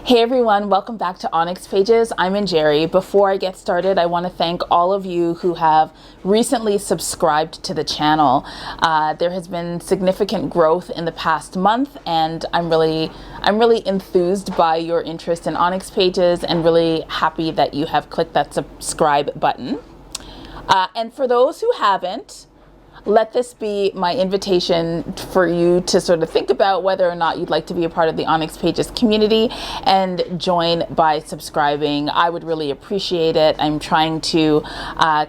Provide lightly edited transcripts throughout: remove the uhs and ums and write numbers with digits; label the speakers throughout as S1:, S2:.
S1: Hey everyone, welcome back to ONYX Pages. I'm in Jerry. Before I get started, I want to thank all of you who have recently subscribed to the channel. There has been significant growth in the past month, and I'm really enthused by your interest in ONYX Pages and really happy that you have clicked that subscribe button. And for those who haven't, let this be my invitation for you to sort of think about whether or not you'd like to be a part of the ONYX Pages community and join by subscribing. I would really appreciate it. I'm trying to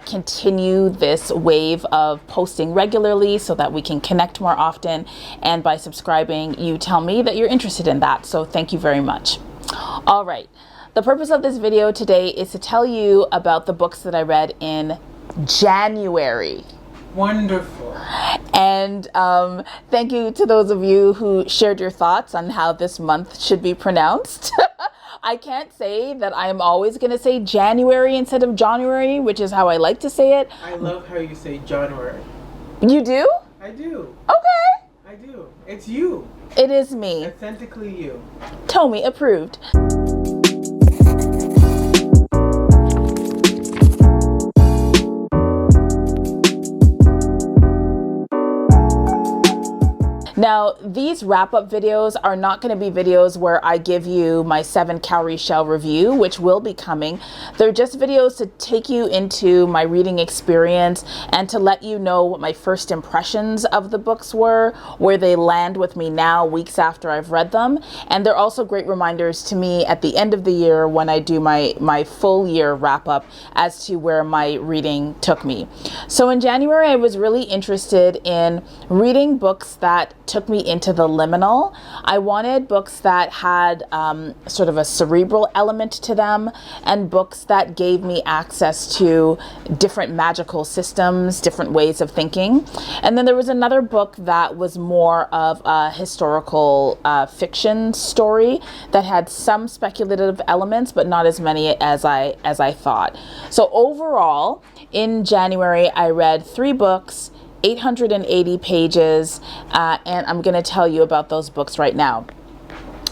S1: continue this wave of posting regularly so that we can connect more often. And by subscribing, you tell me that you're interested in that. So thank you very much. All right. The purpose of this video today is to tell you about the books that I read in January.
S2: Wonderful.
S1: And thank you to those of you who shared your thoughts on how this month should be pronounced. I can't say that I'm always going to say January instead of January, which is how I like to say it.
S2: I love how you say January.
S1: You do?
S2: I do.
S1: Okay.
S2: I do. It's you.
S1: It is me.
S2: Authentically you.
S1: Tommy approved. Now, these wrap-up videos are not going to be videos where I give you my 7 cowrie shell review, which will be coming. They're just videos to take you into my reading experience and to let you know what my first impressions of the books were, where they land with me now, weeks after I've read them. And they're also great reminders to me at the end of the year when I do my full year wrap-up as to where my reading took me. So in January, I was really interested in reading books that took me into the liminal. I wanted books that had sort of a cerebral element to them, and books that gave me access to different magical systems, different ways of thinking. And then there was another book that was more of a historical fiction story that had some speculative elements, but not as many as I thought. So overall, in January, I read 3 books, 880 pages, and I'm going to tell you about those books right now.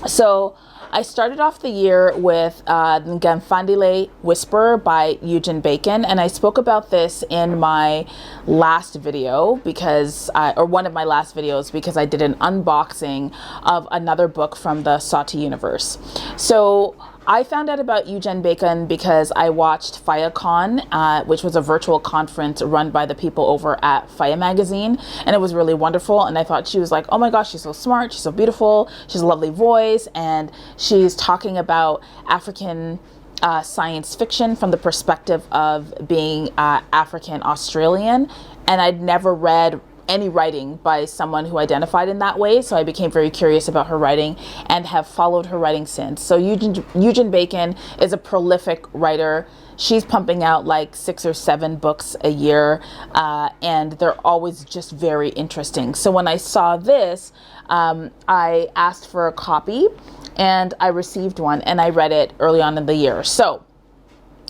S1: So I started off the year with Ngamfandile Whisper by Eugen Bacon, and I spoke about this in my last video or one of my last videos, because I did an unboxing of another book from the Sati universe. So I found out about Eugen Bacon because I watched FiyaCon, which was a virtual conference run by the people over at Faya magazine, and it was really wonderful. And I thought she was like, oh my gosh, she's so smart, she's so beautiful, she's a lovely voice, and she's talking about African science fiction from the perspective of being African Australian. And I'd never read any writing by someone who identified in that way, so I became very curious about her writing and have followed her writing since. So Eugen Bacon is a prolific writer. She's pumping out like 6 or 7 books a year, and they're always just very interesting. So when I saw this, I asked for a copy, and I received one, and I read it early on in the year. So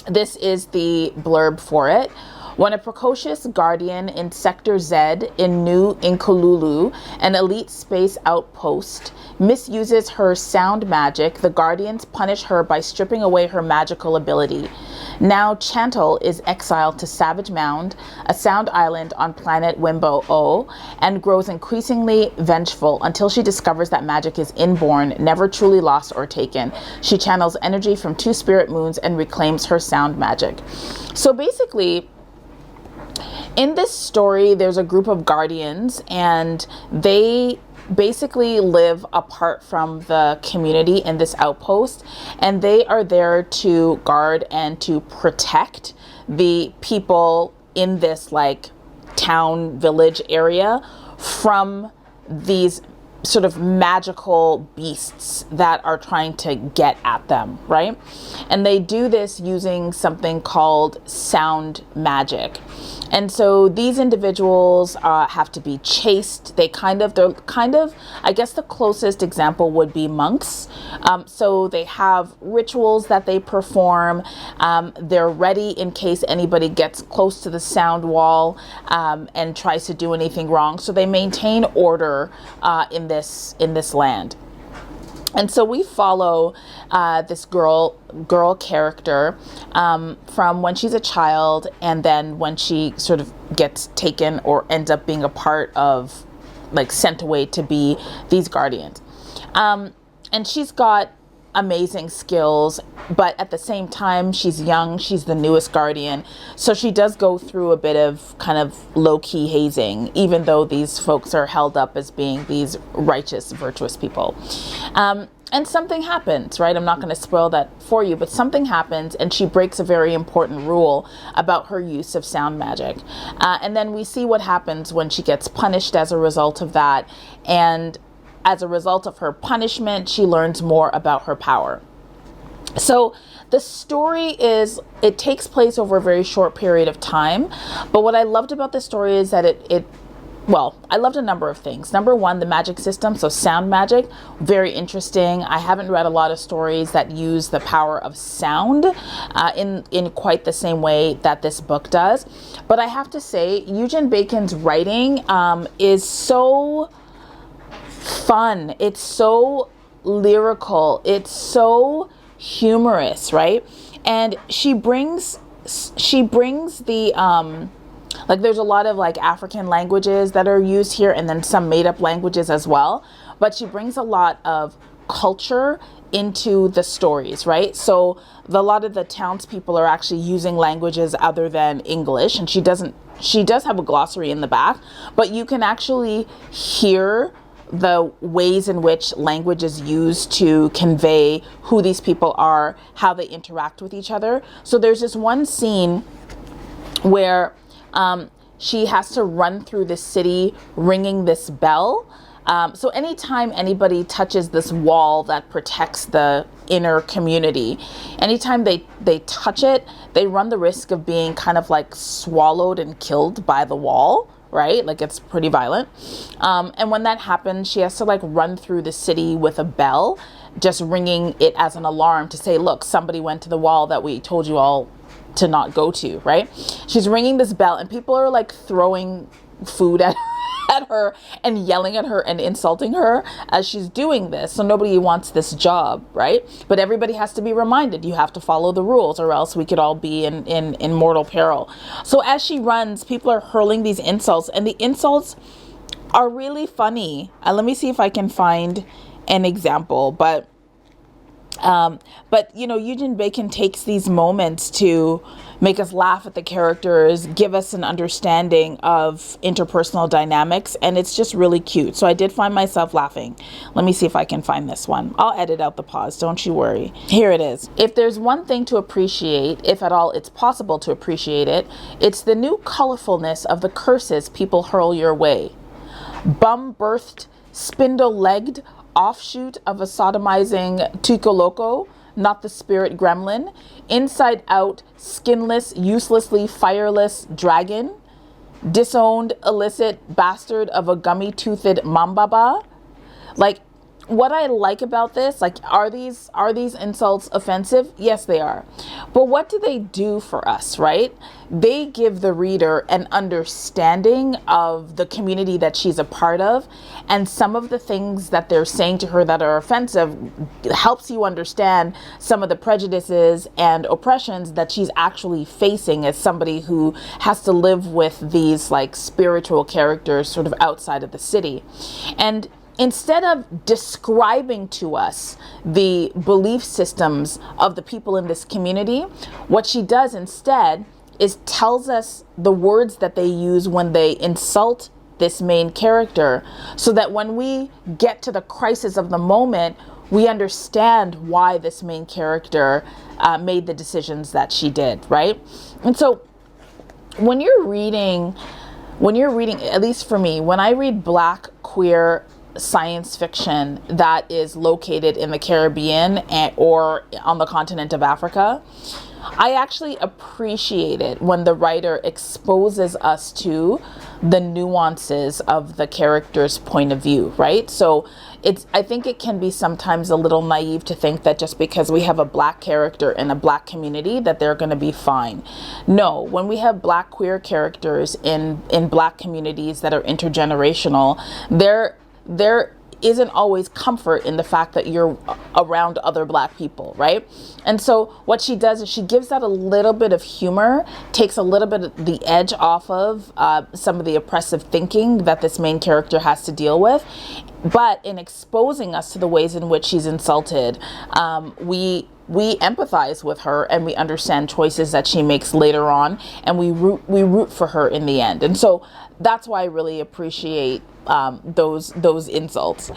S1: this is the blurb for it. When a precocious guardian in Sector Z in New Inkululu, an elite space outpost, misuses her sound magic, the guardians punish her by stripping away her magical ability. Now Chantal is exiled to Savage Mound, a sound island on planet Wimbo O, and grows increasingly vengeful until she discovers that magic is inborn, never truly lost or taken. She channels energy from 2 spirit moons and reclaims her sound magic. So basically, in this story, there's a group of guardians, and they basically live apart from the community in this outpost, and they are there to guard and to protect the people in this like town village area from these sort of magical beasts that are trying to get at them, right? And they do this using something called sound magic. And so these individuals have to be chaste. They're kind of, I guess the closest example would be monks. So they have rituals that they perform. They're ready in case anybody gets close to the sound wall and tries to do anything wrong. So they maintain order in this land. And so we follow this girl character from when she's a child, and then when she sort of gets taken or ends up being a part of, like, sent away to be these guardians. And she's got amazing skills, but at the same time, she's young, she's the newest guardian. So she does go through a bit of kind of low-key hazing, even though these folks are held up as being these righteous, virtuous people. And something happens, right? I'm not going to spoil that for you, but something happens and she breaks a very important rule about her use of sound magic. And then we see what happens when she gets punished as a result of that. And as a result of her punishment, she learns more about her power. So the story it takes place over a very short period of time. But what I loved about the story is that well, I loved a number of things. Number one, the magic system, so sound magic, very interesting. I haven't read a lot of stories that use the power of sound in quite the same way that this book does. But I have to say, Eugen Bacon's writing is so fun. It's so lyrical. It's so humorous, right? And she brings the like, there's a lot of, like, African languages that are used here, and then some made up languages as well. But she brings a lot of culture into the stories, right? So a lot of the townspeople are actually using languages other than English, and she does have a glossary in the back, but you can actually hear the ways in which language is used to convey who these people are, how they interact with each other. So there's this one scene where she has to run through the city ringing this bell. So anytime anybody touches this wall that protects the inner community, anytime they touch it, they run the risk of being kind of like swallowed and killed by the wall, right? Like, it's pretty violent. And when that happens, she has to, like, run through the city with a bell, just ringing it as an alarm to say, look, somebody went to the wall that we told you all to not go to, right? She's ringing this bell and people are, like, throwing food at her and yelling at her and insulting her as she's doing this. So nobody wants this job, right? But everybody has to be reminded, you have to follow the rules or else we could all be in mortal peril. So as she runs, people are hurling these insults, and the insults are really funny. Let me see if I can find an example, but you know, Eugen Bacon takes these moments to make us laugh at the characters, give us an understanding of interpersonal dynamics, and it's just really cute. So I did find myself laughing. Let me see if I can find this one. I'll edit out the pause, don't you worry. Here it is. If there's one thing to appreciate, if at all it's possible to appreciate it, it's the new colorfulness of the curses people hurl your way. Bum-birthed, spindle-legged, offshoot of a sodomizing Tucoloko, not the spirit gremlin, inside out, skinless, uselessly fireless dragon, disowned, illicit bastard of a gummy-toothed mambaba. Like, what I like about this, like, are these insults offensive? Yes, they are. But what do they do for us, right? They give the reader an understanding of the community that she's a part of, and some of the things that they're saying to her that are offensive helps you understand some of the prejudices and oppressions that she's actually facing as somebody who has to live with these, like, spiritual characters sort of outside of the city. And instead of describing to us the belief systems of the people in this community, what she does instead is tells us the words that they use when they insult this main character, so that when we get to the crisis of the moment, we understand why this main character made the decisions that she did, right? And so when you're reading, at least for me, when I read Black queer science fiction that is located in the Caribbean or on the continent of Africa, I actually appreciate it when the writer exposes us to the nuances of the character's point of view, right? So I think it can be sometimes a little naive to think that just because we have a Black character in a Black community that they're going to be fine. No, when we have Black queer characters in Black communities that are intergenerational, there isn't always comfort in the fact that you're around other Black people, right? And so what she does is she gives that a little bit of humor, takes a little bit of the edge off of some of the oppressive thinking that this main character has to deal with. But in exposing us to the ways in which she's insulted, we empathize with her, and we understand choices that she makes later on, and we root for her in the end. And so that's why I really appreciate those insults.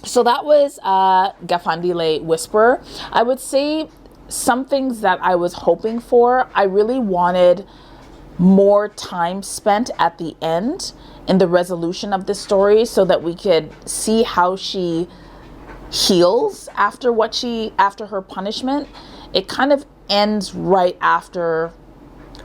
S1: So that was Gafandile Whisperer. I would say some things that I was hoping for. I really wanted more time spent at the end in the resolution of the story, so that we could see how she heals after her punishment. It kind of ends right after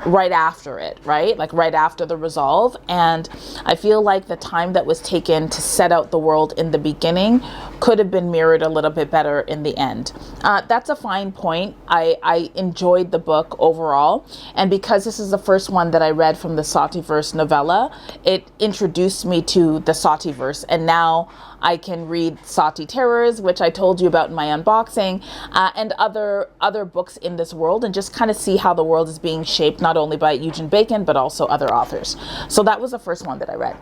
S1: it, right? Like right after the resolve. And I feel like the time that was taken to set out the world in the beginning could have been mirrored a little bit better in the end. That's a fine point. I enjoyed the book overall. And because this is the first one that I read from the Sautiverse novella, it introduced me to the Sautiverse. And now I can read Sati Terrors, which I told you about in my unboxing, and other books in this world, and just kind of see how the world is being shaped, not only by Eugene Bacon, but also other authors. So that was the first one that I read.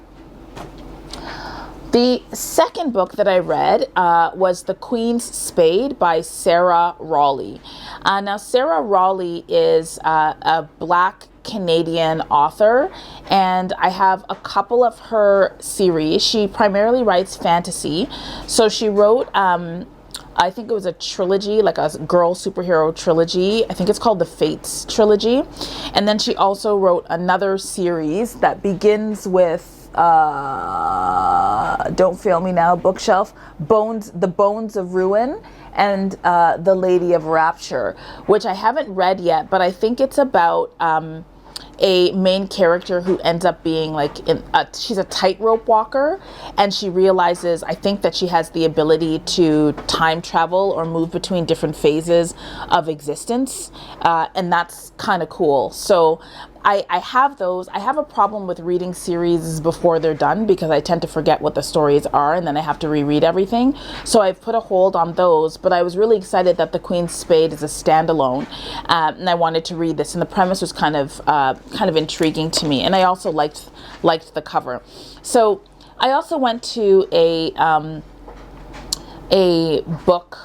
S1: The second book that I read was The Queen's Spade by Sarah Rawley. Now, Sarah Rawley is a Black Canadian author, and I have a couple of her series. She primarily writes fantasy. So she wrote, I think it was a trilogy, like a girl superhero trilogy. I think it's called the Fates trilogy. And then she also wrote another series that begins with, don't fail me now, bookshelf, The Bones of Ruin, and The Lady of Rapture, which I haven't read yet, but I think it's about a main character who ends up being like she's a tightrope walker, and she realizes, I think, that she has the ability to time travel or move between different phases of existence, and that's kind of cool. So I have those. I have a problem with reading series before they're done, because I tend to forget what the stories are, and then I have to reread everything. So I've put a hold on those, but I was really excited that The Queen's Spade is a standalone, and I wanted to read this, and the premise was kind of intriguing to me, and I also liked the cover. So I also went to a book,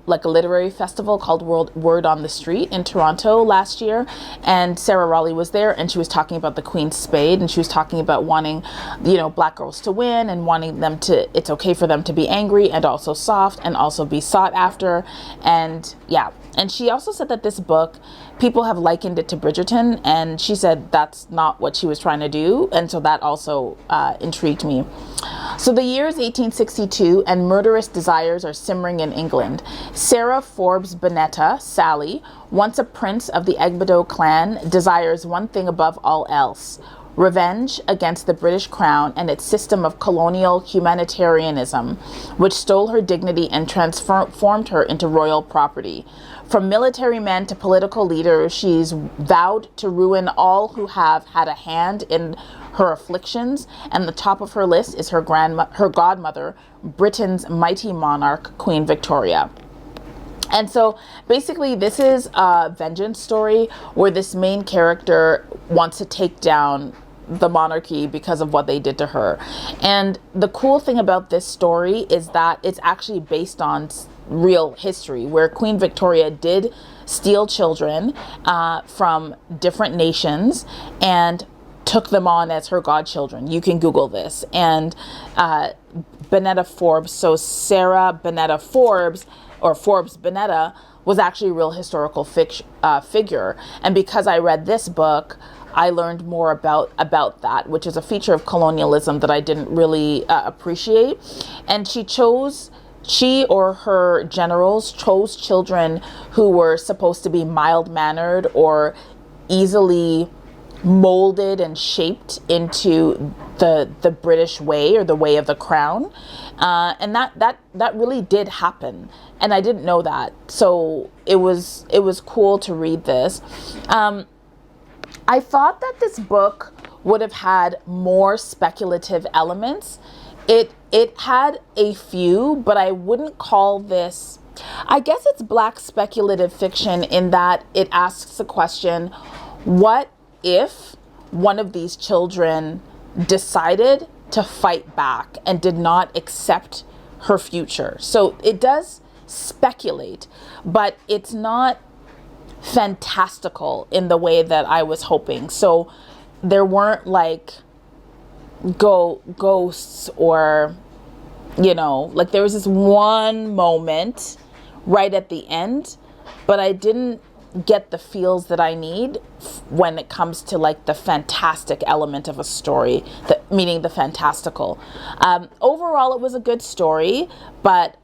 S1: like a literary festival called Word on the Street in Toronto last year, and Sarah Rawley was there, and she was talking about The Queen's Spade, and she was talking about wanting, Black girls to win, and wanting them to, it's okay for them to be angry and also soft and also be sought after. And yeah, and she also said that this book, people have likened it to Bridgerton, and she said that's not what she was trying to do, and so that also intrigued me. So the year is 1862, and murderous desires are simmering in England. Sarah Forbes Bonetta, Sally, once a prince of the Egbedo clan, desires one thing above all else: revenge against the British crown and its system of colonial humanitarianism, which stole her dignity and transformed her into royal property. From military men to political leaders, she's vowed to ruin all who have had a hand in her afflictions, and the top of her list is her godmother, Britain's mighty monarch, Queen Victoria. And so basically this is a vengeance story where this main character wants to take down the monarchy because of what they did to her. And the cool thing about this story is that it's actually based on real history, where Queen Victoria did steal children from different nations and took them on as her godchildren. You can Google this. And Bonetta Forbes, so Sarah Bonetta Forbes, or Forbes Bonetta, was actually a real historical figure. And because I read this book, I learned more about that, which is a feature of colonialism that I didn't really appreciate. And she or her generals chose children who were supposed to be mild-mannered or easily molded and shaped into the British way, or the way of the crown, and that really did happen, and I didn't know that. So it was cool to read this. I thought that this book would have had more speculative elements It had a few, but I wouldn't call this, I guess it's Black speculative fiction in that it asks the question, what if one of these children decided to fight back and did not accept her future? So it does speculate, but it's not fantastical in the way that I was hoping. So there weren't like ghosts or, you know, like there was this one moment right at the end, but I didn't get the feels that I need when it comes to like the fantastic element of a story, meaning the fantastical. Overall, it was a good story, but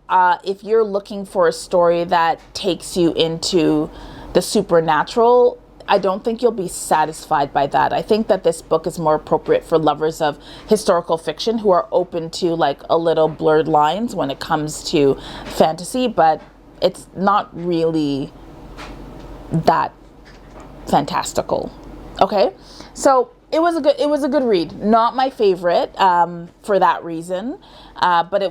S1: if you're looking for a story that takes you into the supernatural, I don't think you'll be satisfied by that. I think that this book is more appropriate for lovers of historical fiction who are open to like a little blurred lines when it comes to fantasy, but it's not really that fantastical. Okay, so it was a good read. Not my favorite for that reason, but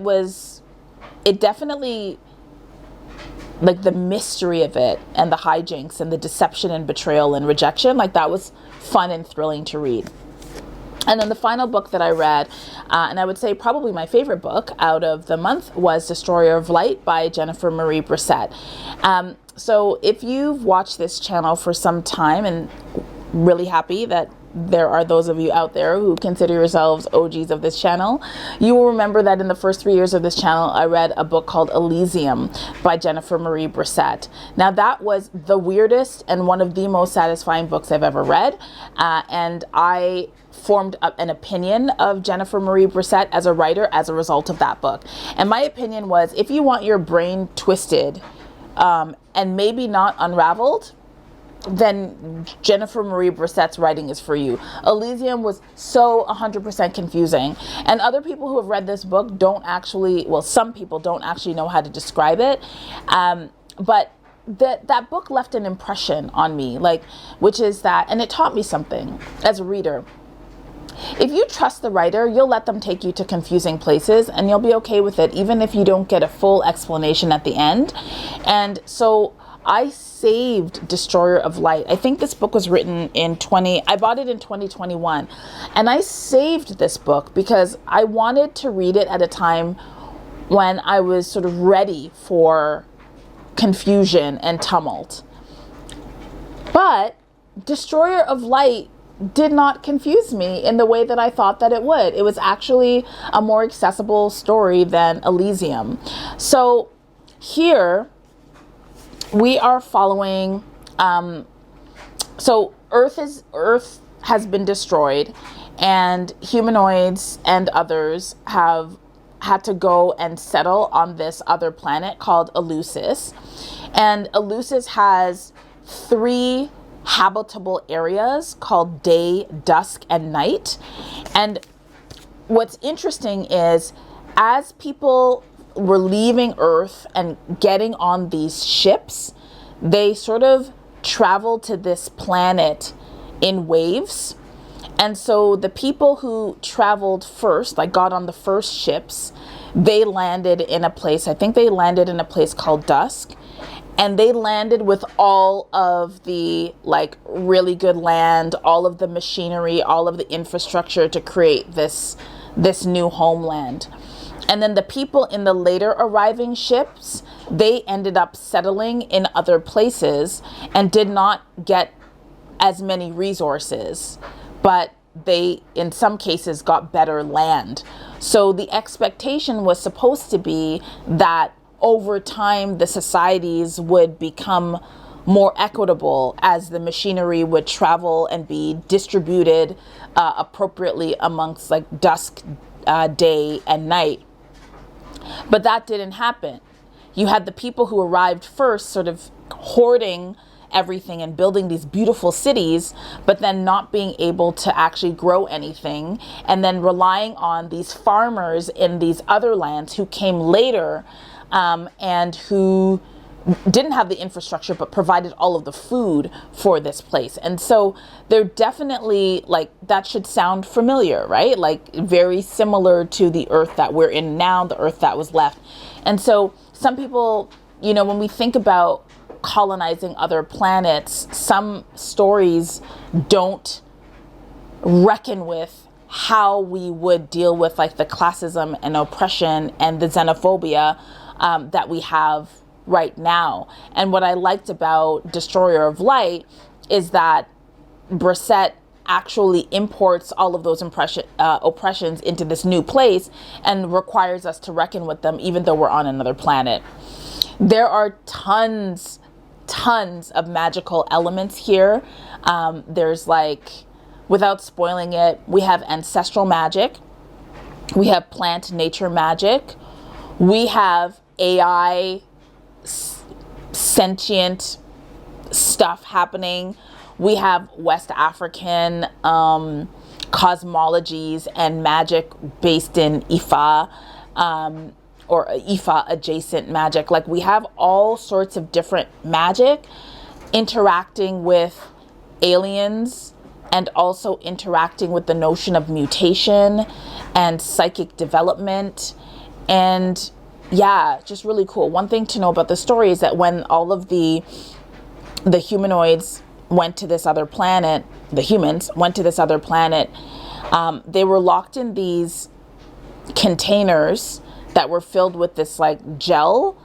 S1: it definitely, like the mystery of it and the hijinks and the deception and betrayal and rejection, like that was fun and thrilling to read. And then the final book that I read, and I would say probably my favorite book out of the month, was Destroyer of Light by Jennifer Marie Brissett. So if you've watched this channel for some time, and really happy that there are those of you out there who consider yourselves OGs of this channel, you will remember that in the first 3 years of this channel, I read a book called Elysium by Jennifer Marie Brissett. Now that was the weirdest and one of the most satisfying books I've ever read. And I formed an opinion of Jennifer Marie Brissett as a writer as a result of that book. And my opinion was, if you want your brain twisted and maybe not unraveled, then Jennifer Marie Brissett's writing is for you. Elysium was so 100% confusing. And other people who have read this book don't actually, well, some people don't actually know how to describe it. But that book left an impression on me, like, which is that, and it taught me something as a reader. If you trust the writer, you'll let them take you to confusing places and you'll be okay with it, even if you don't get a full explanation at the end. And so I saved Destroyer of Light. I think this book was written I bought it in 2021. And I saved this book because I wanted to read it at a time when I was sort of ready for confusion and tumult. But Destroyer of Light did not confuse me in the way that I thought that it would. It was actually a more accessible story than Elysium. So here we are following, so Earth has been destroyed and humanoids and others have had to go and settle on this other planet called Eleusis. And Eleusis has 3 habitable areas called day, dusk, and night. And what's interesting is, as people were leaving Earth and getting on these ships, they sort of traveled to this planet in waves. And so the people who traveled first, like got on the first ships, they landed in a place, I think they landed in a place called Dusk. And they landed with all of the like really good land, all of the machinery, all of the infrastructure to create this new homeland. And then the people in the later arriving ships, they ended up settling in other places and did not get as many resources, but they, in some cases, got better land. So the expectation was supposed to be that over time, the societies would become more equitable as the machinery would travel and be distributed appropriately amongst like dusk, day, and night. But that didn't happen. You had the people who arrived first sort of hoarding everything and building these beautiful cities, but then not being able to actually grow anything, and then relying on these farmers in these other lands who came later and who didn't have the infrastructure, but provided all of the food for this place. And so they're definitely, like, that should sound familiar, right? Like very similar to the earth that we're in now, the earth that was left. And so some people, you know, when we think about colonizing other planets, some stories don't reckon with how we would deal with like the classism and oppression and the xenophobia that we have right now. And what I liked about Destroyer of Light is that Brissette actually imports all of those oppressions into this new place and requires us to reckon with them, even though we're on another planet. There are tons of magical elements here. There's like, without spoiling it, we have ancestral magic, we have plant nature magic, we have AI sentient stuff happening. We have West African cosmologies and magic based in Ifa, or Ifa adjacent magic. Like, we have all sorts of different magic interacting with aliens and also interacting with the notion of mutation and psychic development. And yeah, just really cool. One thing to know about the story is that when all of the humanoids went to this other planet, the humans went to this other planet, they were locked in these containers that were filled with this like gel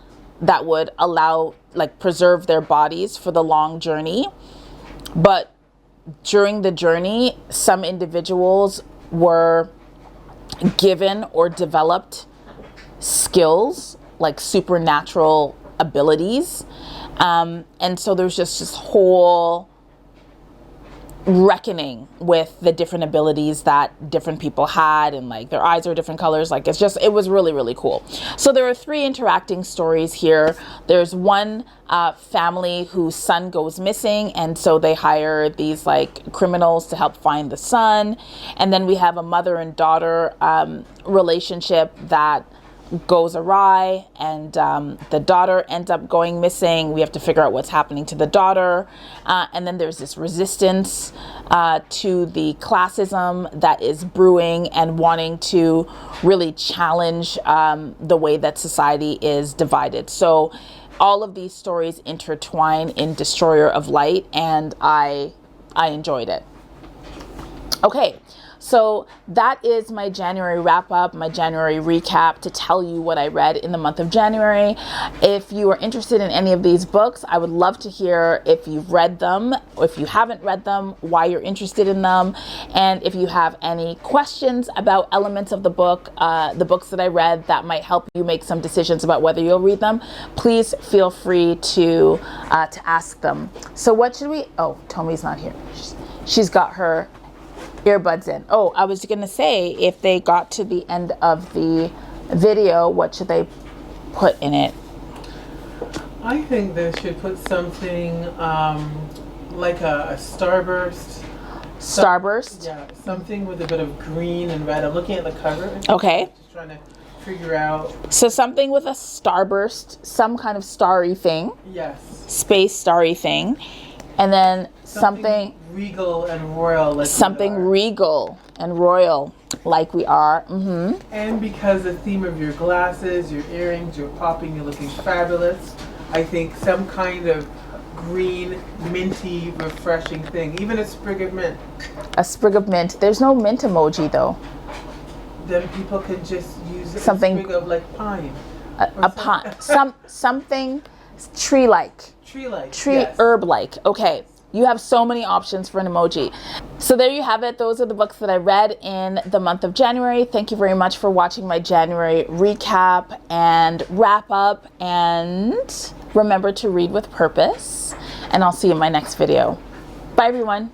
S1: that would allow, like, preserve their bodies for the long journey. But during the journey, some individuals were given or developed skills, like supernatural abilities. And so there's just this whole reckoning with the different abilities that different people had, and like their eyes are different colors. Like, it was really, really cool. So there are 3 interacting stories here. There's one family whose son goes missing, and so they hire these like criminals to help find the son. And then we have a mother and daughter relationship that goes awry, and the daughter ends up going missing. We have to figure out what's happening to the daughter. And then there's this resistance to the classism that is brewing and wanting to really challenge the way that society is divided. So all of these stories intertwine in Destroyer of Light, and I enjoyed it. Okay. So that is my January wrap up, my January recap, to tell you what I read in the month of January. If you are interested in any of these books, I would love to hear if you've read them, or if you haven't read them, why you're interested in them. And if you have any questions about elements of the books that I read that might help you make some decisions about whether you'll read them, please feel free to ask them. So what should we, oh, Tomi's not here. She's got her earbuds in. Oh, I was gonna say, if they got to the end of the video, what should they put in it?
S2: I think they should put something like a starburst.
S1: Starburst?
S2: Yeah, something with a bit of green and red. I'm looking at the cover.
S1: Okay.
S2: Just trying to figure out.
S1: So something with a starburst, some kind of starry thing.
S2: Yes.
S1: Space starry thing. And then something
S2: regal and royal. Like
S1: something regal and royal, like we are. Mm-hmm.
S2: And because the theme of your glasses, your earrings, you're popping, you're looking fabulous. I think some kind of green, minty, refreshing thing. Even a sprig of mint.
S1: A sprig of mint. There's no mint emoji though.
S2: Then people can just use
S1: something,
S2: a sprig of like pine.
S1: A pine. Something tree-like.
S2: Tree-like.
S1: Yes. Herb-like. Okay. You have so many options for an emoji. So there you have it. Those are the books that I read in the month of January. Thank you very much for watching my January recap and wrap up. And remember to read with purpose. And I'll see you in my next video. Bye, everyone.